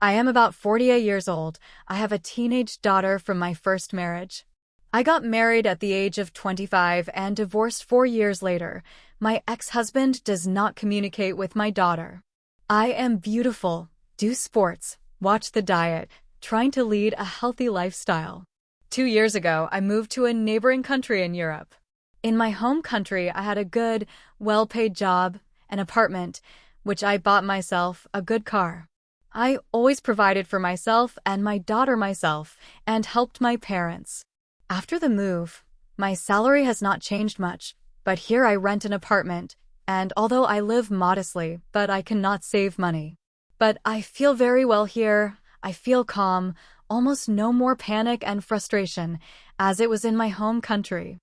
I am about 48 years old. I have a teenage daughter from my first marriage. I got married at the age of 25 and divorced 4 years later. My ex-husband does not communicate with my daughter. I am beautiful, do sports, watch the diet, trying to lead a healthy lifestyle. 2 years ago, I moved to a neighboring country in Europe. In my home country, I had a good, well-paid job, an apartment, which I bought myself, a good car. I always provided for myself and my daughter myself, and helped my parents. After the move, my salary has not changed much, but here I rent an apartment, and although I live modestly, but I cannot save money. But I feel very well here. I feel calm, almost no more panic and frustration, as it was in my home country.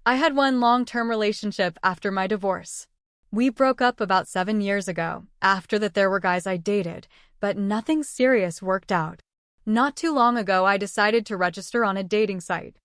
I had one long-term relationship after my divorce. We broke up about 7 years ago. After that, there were guys I dated, but nothing serious worked out. Not too long ago, I decided to register on a dating site.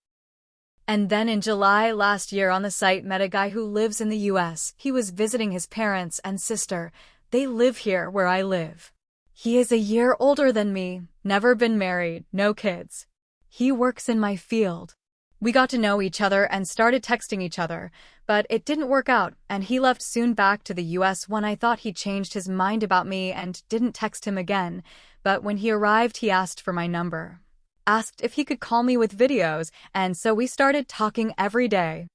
And then in July last year on the site met a guy who lives in the US. He was visiting his parents and sister. They live here where I live. He is a year older than me, never been married, no kids. He works in my field. We got to know each other and started texting each other, but it didn't work out, and he left soon back to the US when I thought he changed his mind about me and didn't text him again. But when he arrived, he asked for my number. Asked if he could call me with videos, and so we started talking every day.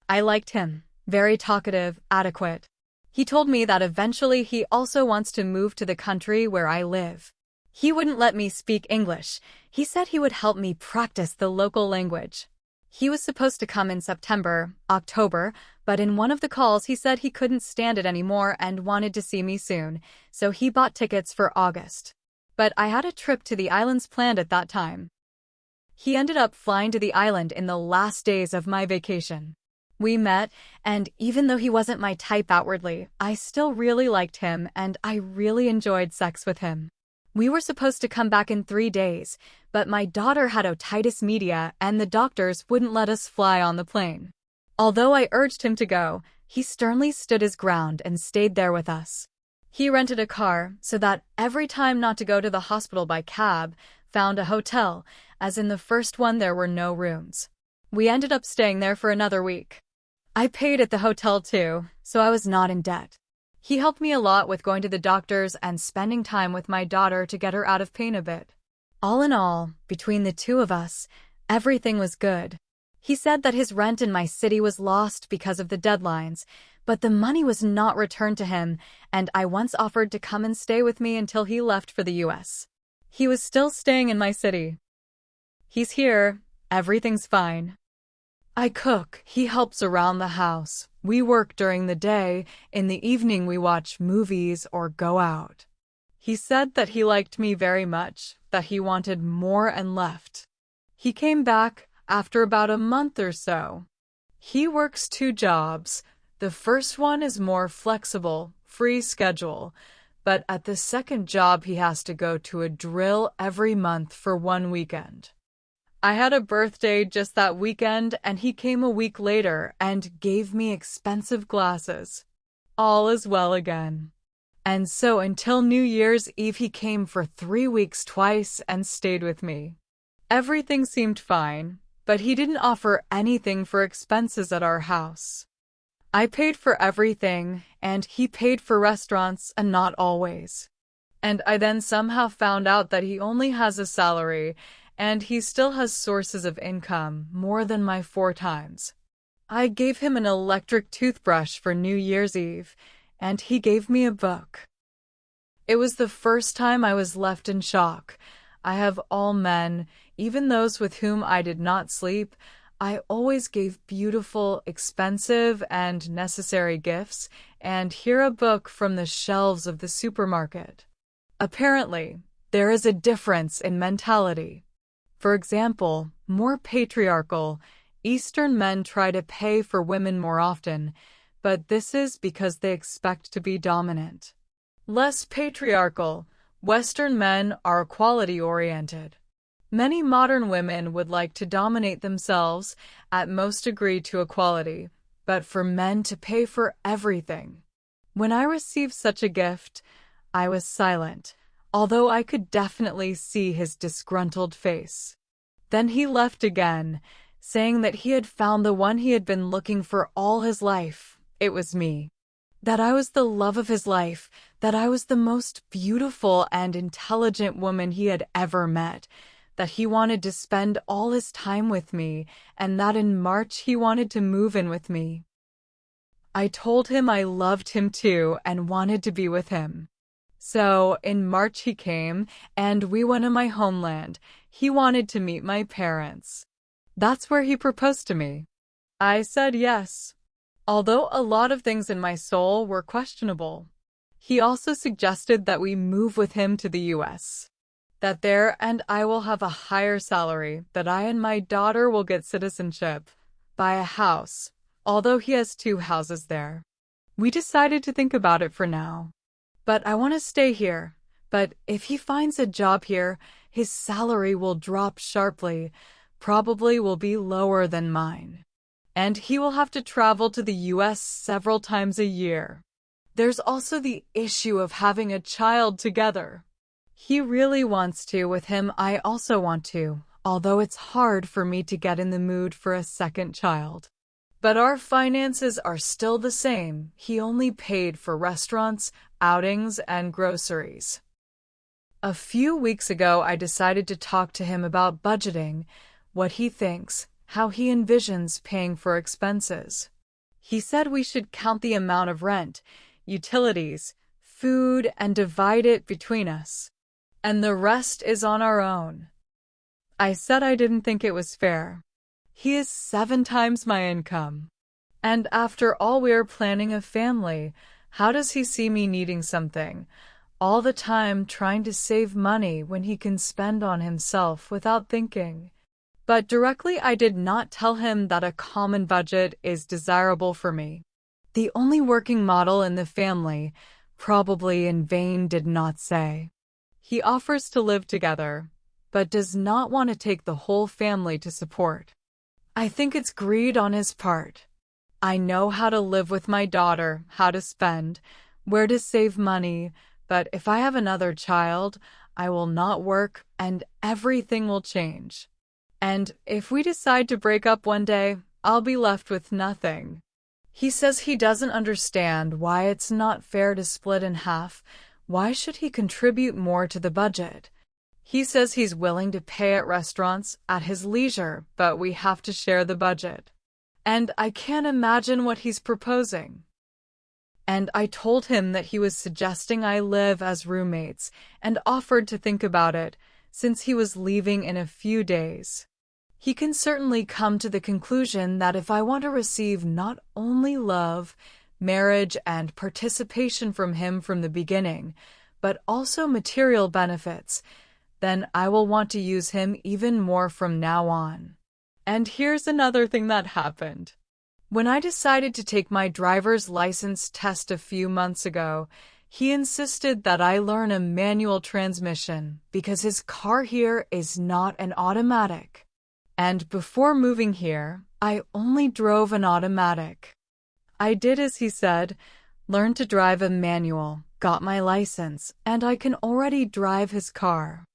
I liked him. Very talkative, adequate. He told me that eventually he also wants to move to the country where I live. He wouldn't let me speak English. He said he would help me practice the local language. He was supposed to come in September, October, but in one of the calls he said he couldn't stand it anymore and wanted to see me soon, so he bought tickets for August. But I had a trip to the islands planned at that time. He ended up flying to the island in the last days of my vacation. We met, and even though he wasn't my type outwardly, I still really liked him and I really enjoyed sex with him. We were supposed to come back in 3 days, but my daughter had otitis media and the doctors wouldn't let us fly on the plane. Although I urged him to go, he sternly stood his ground and stayed there with us. He rented a car so that every time not to go to the hospital by cab, found a hotel, as in the first one there were no rooms. We ended up staying there for another week. I paid at the hotel too, so I was not in debt. He helped me a lot with going to the doctors and spending time with my daughter to get her out of pain a bit. All in all, between the two of us, everything was good. He said that his rent in my city was lost because of the deadlines, but the money was not returned to him, and I once offered to come and stay with me until he left for the US. He was still staying in my city. He's here, everything's fine. I cook, he helps around the house. We work during the day, in the evening we watch movies or go out. He said that he liked me very much, that he wanted more and left. He came back after about a month or so. He works 2 jobs. The first one is more flexible, free schedule, but at the second job he has to go to a drill every month for 1 weekend. I had a birthday just that weekend and he came a week later and gave me expensive glasses. All is well again. And so until New Year's Eve he came for 3 weeks twice and stayed with me. Everything seemed fine, but he didn't offer anything for expenses at our house. I paid for everything, and he paid for restaurants and not always. And I then somehow found out that he only has a salary, and he still has sources of income more than my 4 times. I gave him an electric toothbrush for New Year's Eve, and he gave me a book. It was the first time I was left in shock. I have all men, even those with whom I did not sleep. I always gave beautiful, expensive, and necessary gifts, and here a book from the shelves of the supermarket. Apparently, there is a difference in mentality. For example, more patriarchal, Eastern men try to pay for women more often, but this is because they expect to be dominant. Less patriarchal, Western men are equality-oriented. Many modern women would like to dominate themselves, at most agree to equality, but for men to pay for everything. When I received such a gift, I was silent. although I could definitely see his disgruntled face. Then he left again, saying that he had found the one he had been looking for all his life. It was me. That I was the love of his life, that I was the most beautiful and intelligent woman he had ever met, that he wanted to spend all his time with me, and that in March he wanted to move in with me. I told him I loved him too and wanted to be with him. So, in March he came, and we went to my homeland. He wanted to meet my parents. That's where he proposed to me. I said yes, although a lot of things in my soul were questionable. He also suggested that we move with him to the US. That there and I will have a higher salary, that I and my daughter will get citizenship, buy a house, although he has 2 houses there. We decided to think about it for now. But I want to stay here. But if he finds a job here, his salary will drop sharply, probably will be lower than mine. And he will have to travel to the US several times a year. There's also the issue of having a child together. He really wants to with him. I also want to, although it's hard for me to get in the mood for a second child. But our finances are still the same. He only paid for restaurants, outings, and groceries. A few weeks ago, I decided to talk to him about budgeting, what he thinks, how he envisions paying for expenses. He said we should count the amount of rent, utilities, food, and divide it between us. And the rest is on our own. I said I didn't think it was fair. He is 7 times my income. And after all, we are planning a family. How does he see me needing something all the time, trying to save money when he can spend on himself without thinking? But directly I did not tell him that a common budget is desirable for me. The only working model in the family, probably in vain, did not say. He offers to live together, but does not want to take the whole family to support. I think it's greed on his part. I know how to live with my daughter, how to spend, where to save money, but if I have another child, I will not work and everything will change. And if we decide to break up one day, I'll be left with nothing. He says he doesn't understand why it's not fair to split in half. Why should he contribute more to the budget? He says he's willing to pay at restaurants at his leisure, but we have to share the budget. And I can't imagine what he's proposing. And I told him that he was suggesting I live as roommates and offered to think about it, since he was leaving in a few days. He can certainly come to the conclusion that if I want to receive not only love, marriage, and participation from him from the beginning, but also material benefits, then I will want to use him even more from now on. And here's another thing that happened. When I decided to take my driver's license test a few months ago, he insisted that I learn a manual transmission because his car here is not an automatic. And before moving here, I only drove an automatic. I did as he said, learned to drive a manual, got my license, and I can already drive his car.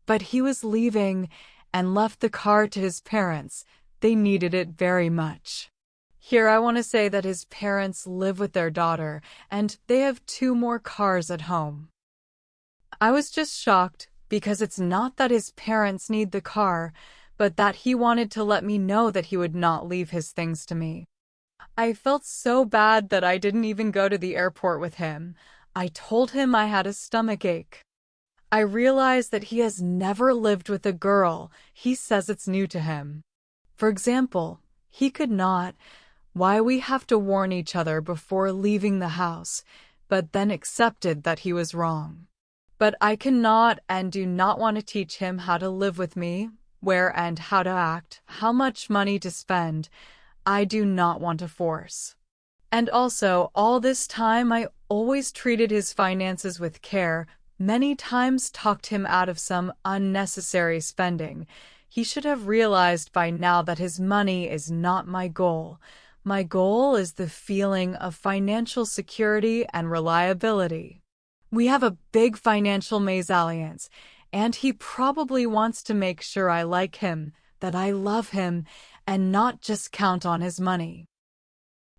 But he was leaving and left the car to his parents. They needed it very much. Here I want to say that his parents live with their daughter, and they have 2 more cars at home. I was just shocked because it's not that his parents need the car, but that he wanted to let me know that he would not leave his things to me. I felt so bad that I didn't even go to the airport with him. I told him I had a stomachache. I realized that he has never lived with a girl. He says it's new to him. For example, he could not. Why we have to warn each other before leaving the house, but then accepted that he was wrong. But I cannot and do not want to teach him how to live with me, where and how to act, how much money to spend. I do not want to force. And also, all this time I always treated his finances with care, many times talked him out of some unnecessary spending. He should have realized by now that his money is not my goal. My goal is the feeling of financial security and reliability. We have a big financial mésalliance, and he probably wants to make sure I like him, that I love him, and not just count on his money.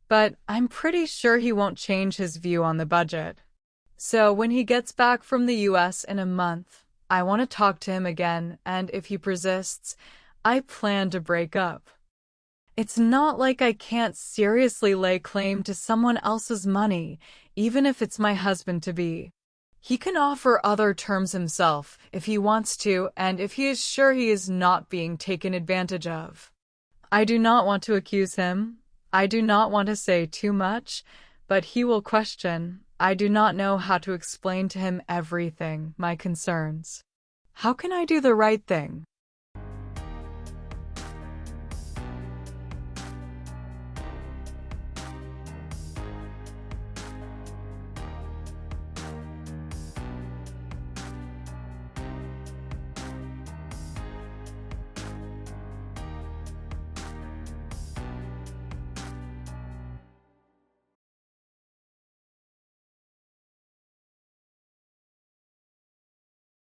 But I'm pretty sure he won't change his view on the budget. So when he gets back from the US in a month, I want to talk to him again, and if he persists, I plan to break up. It's not like I can't seriously lay claim to someone else's money, even if it's my husband-to-be. He can offer other terms himself if he wants to, and if he is sure he is not being taken advantage of. I do not want to accuse him. I do not want to say too much, but he will question. I do not know how to explain to him everything, my concerns. How can I do the right thing?